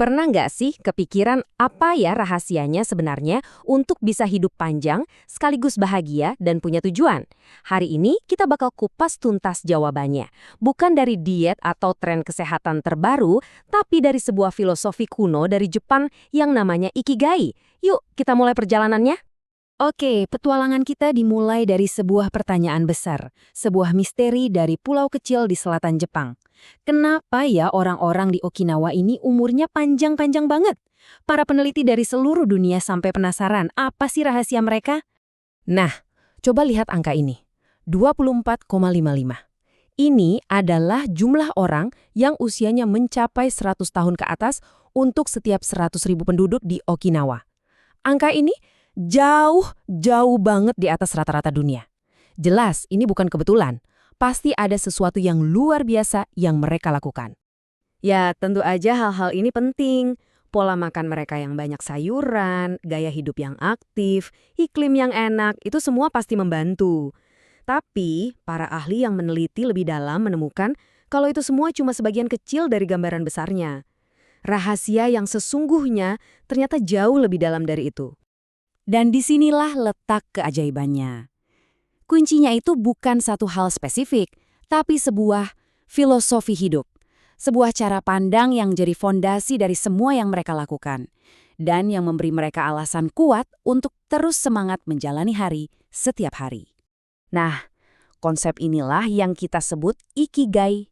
Pernah nggak sih kepikiran apa ya rahasianya sebenarnya untuk bisa hidup panjang, sekaligus bahagia dan punya tujuan? Hari ini kita bakal kupas tuntas jawabannya. Bukan dari diet atau tren kesehatan terbaru, tapi dari sebuah filosofi kuno dari Jepang yang namanya Ikigai. Yuk, kita mulai perjalanannya. Oke, petualangan kita dimulai dari sebuah pertanyaan besar, sebuah misteri dari pulau kecil di selatan Jepang. Kenapa ya orang-orang di Okinawa ini umurnya panjang-panjang banget? Para peneliti dari seluruh dunia sampai penasaran, apa sih rahasia mereka? Nah, coba lihat angka ini. 24,55. Ini adalah jumlah orang yang usianya mencapai 100 tahun ke atas untuk setiap 100.000 penduduk di Okinawa. Angka ini jauh banget di atas rata-rata dunia. Jelas, ini bukan kebetulan. Pasti ada sesuatu yang luar biasa yang mereka lakukan. Ya, tentu aja hal-hal ini penting. Pola makan mereka yang banyak sayuran, gaya hidup yang aktif, iklim yang enak, itu semua pasti membantu. Tapi, para ahli yang meneliti lebih dalam menemukan kalau itu semua cuma sebagian kecil dari gambaran besarnya. Rahasia yang sesungguhnya ternyata jauh lebih dalam dari itu. Dan disinilah letak keajaibannya. Kuncinya itu bukan satu hal spesifik, tapi sebuah filosofi hidup. Sebuah cara pandang yang jadi fondasi dari semua yang mereka lakukan. Dan yang memberi mereka alasan kuat untuk terus semangat menjalani hari setiap hari. Nah, konsep inilah yang kita sebut Ikigai.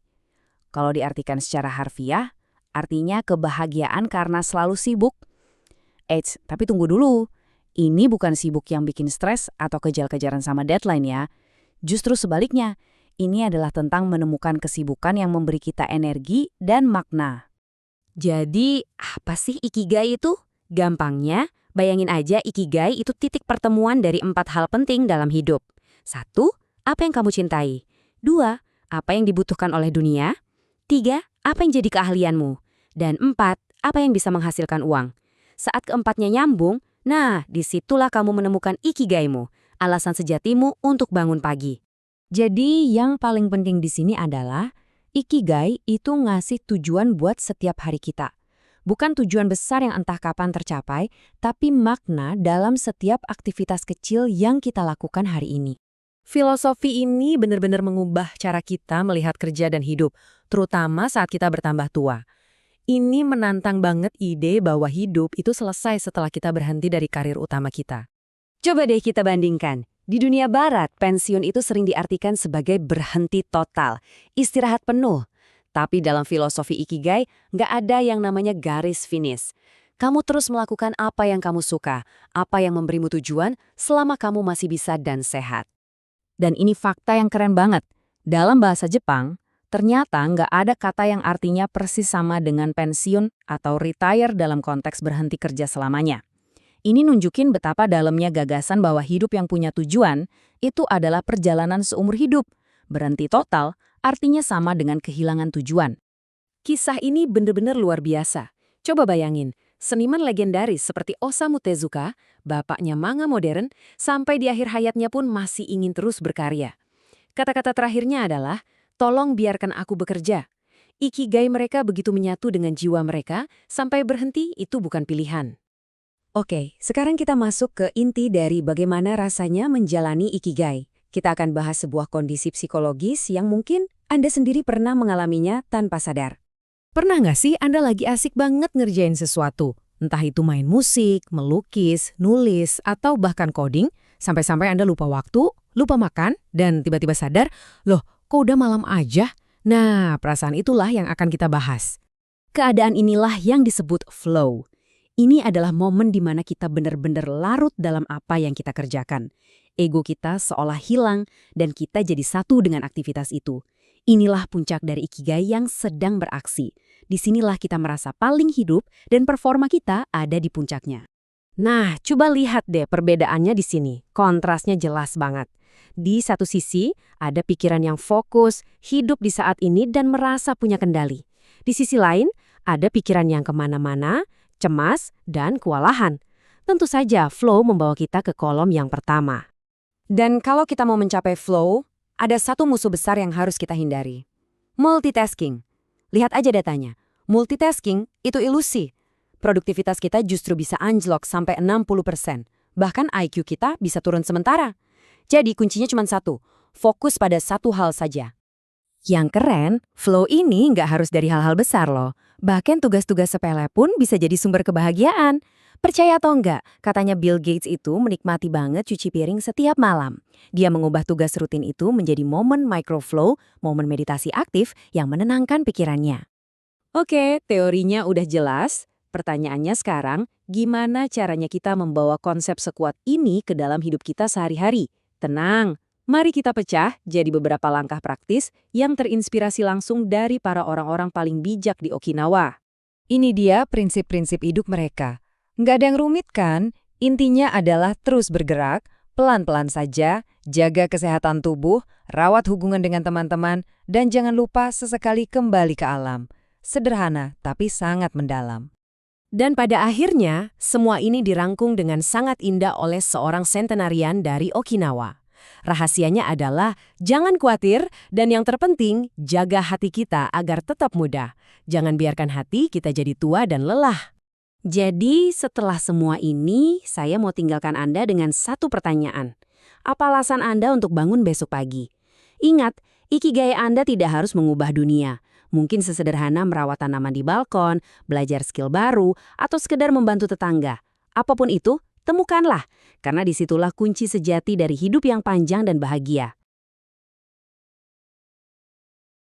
Kalau diartikan secara harfiah, artinya kebahagiaan karena selalu sibuk. Tapi tunggu dulu. Ini bukan sibuk yang bikin stres atau kejar-kejaran sama deadline ya. Justru sebaliknya, ini adalah tentang menemukan kesibukan yang memberi kita energi dan makna. Jadi, apa sih Ikigai itu? Gampangnya, bayangin aja Ikigai itu titik pertemuan dari 4 hal penting dalam hidup. 1. Apa yang kamu cintai? 2. Apa yang dibutuhkan oleh dunia? 3. Apa yang jadi keahlianmu? Dan 4. Apa yang bisa menghasilkan uang? Saat keempatnya nyambung, nah, disitulah kamu menemukan Ikigaimu, alasan sejatimu untuk bangun pagi. Jadi yang paling penting di sini adalah Ikigai itu ngasih tujuan buat setiap hari kita. Bukan tujuan besar yang entah kapan tercapai, tapi makna dalam setiap aktivitas kecil yang kita lakukan hari ini. Filosofi ini benar-benar mengubah cara kita melihat kerja dan hidup, terutama saat kita bertambah tua. Ini menantang banget ide bahwa hidup itu selesai setelah kita berhenti dari karir utama kita. Coba deh kita bandingkan. Di dunia barat, pensiun itu sering diartikan sebagai berhenti total, istirahat penuh. Tapi dalam filosofi Ikigai, nggak ada yang namanya garis finish. Kamu terus melakukan apa yang kamu suka, apa yang memberimu tujuan, selama kamu masih bisa dan sehat. Dan ini fakta yang keren banget. Dalam bahasa Jepang, ternyata nggak ada kata yang artinya persis sama dengan pensiun atau retire dalam konteks berhenti kerja selamanya. Ini nunjukin betapa dalamnya gagasan bahwa hidup yang punya tujuan itu adalah perjalanan seumur hidup. Berhenti total artinya sama dengan kehilangan tujuan. Kisah ini benar-benar luar biasa. Coba bayangin, seniman legendaris seperti Osamu Tezuka, bapaknya manga modern, sampai di akhir hayatnya pun masih ingin terus berkarya. Kata-kata terakhirnya adalah, tolong biarkan aku bekerja. Ikigai mereka begitu menyatu dengan jiwa mereka, sampai berhenti itu bukan pilihan. Oke, sekarang kita masuk ke inti dari bagaimana rasanya menjalani Ikigai. Kita akan bahas sebuah kondisi psikologis yang mungkin Anda sendiri pernah mengalaminya tanpa sadar. Pernah nggak sih Anda lagi asik banget ngerjain sesuatu? Entah itu main musik, melukis, nulis, atau bahkan coding, sampai-sampai Anda lupa waktu, lupa makan, dan tiba-tiba sadar, loh, kok udah malam aja? Nah, perasaan itulah yang akan kita bahas. Keadaan inilah yang disebut flow. Ini adalah momen di mana kita benar-benar larut dalam apa yang kita kerjakan. Ego kita seolah hilang dan kita jadi satu dengan aktivitas itu. Inilah puncak dari Ikigai yang sedang beraksi. Disinilah kita merasa paling hidup dan performa kita ada di puncaknya. Nah, coba lihat deh perbedaannya di sini. Kontrasnya jelas banget. Di satu sisi, ada pikiran yang fokus, hidup di saat ini dan merasa punya kendali. Di sisi lain, ada pikiran yang kemana-mana, cemas, dan kewalahan. Tentu saja flow membawa kita ke kolom yang pertama. Dan kalau kita mau mencapai flow, ada satu musuh besar yang harus kita hindari. Multitasking. Lihat aja datanya. Multitasking itu ilusi. produktivitas kita justru bisa anjlok sampai 60%. Bahkan IQ kita bisa turun sementara. Jadi kuncinya cuma satu, fokus pada satu hal saja. Yang keren, flow ini nggak harus dari hal-hal besar loh. Bahkan tugas-tugas sepele pun bisa jadi sumber kebahagiaan. Percaya atau enggak, katanya Bill Gates itu menikmati banget cuci piring setiap malam. Dia mengubah tugas rutin itu menjadi momen microflow, momen meditasi aktif yang menenangkan pikirannya. Oke, teorinya udah jelas. Pertanyaannya sekarang, gimana caranya kita membawa konsep sekuat ini ke dalam hidup kita sehari-hari? Tenang, mari kita pecah jadi beberapa langkah praktis yang terinspirasi langsung dari para orang-orang paling bijak di Okinawa. Ini dia prinsip-prinsip hidup mereka. Nggak ada yang rumit kan? Intinya adalah terus bergerak, pelan-pelan saja, jaga kesehatan tubuh, rawat hubungan dengan teman-teman, dan jangan lupa sesekali kembali ke alam. Sederhana, tapi sangat mendalam. Dan pada akhirnya, semua ini dirangkum dengan sangat indah oleh seorang sentenarian dari Okinawa. Rahasianya adalah jangan khawatir dan yang terpenting, jaga hati kita agar tetap muda. Jangan biarkan hati kita jadi tua dan lelah. Jadi setelah semua ini, saya mau tinggalkan Anda dengan satu pertanyaan. Apa alasan Anda untuk bangun besok pagi? Ingat, ikigai Anda tidak harus mengubah dunia. Mungkin sesederhana merawat tanaman di balkon, belajar skill baru, atau sekedar membantu tetangga. Apapun itu, temukanlah. Karena disitulah kunci sejati dari hidup yang panjang dan bahagia.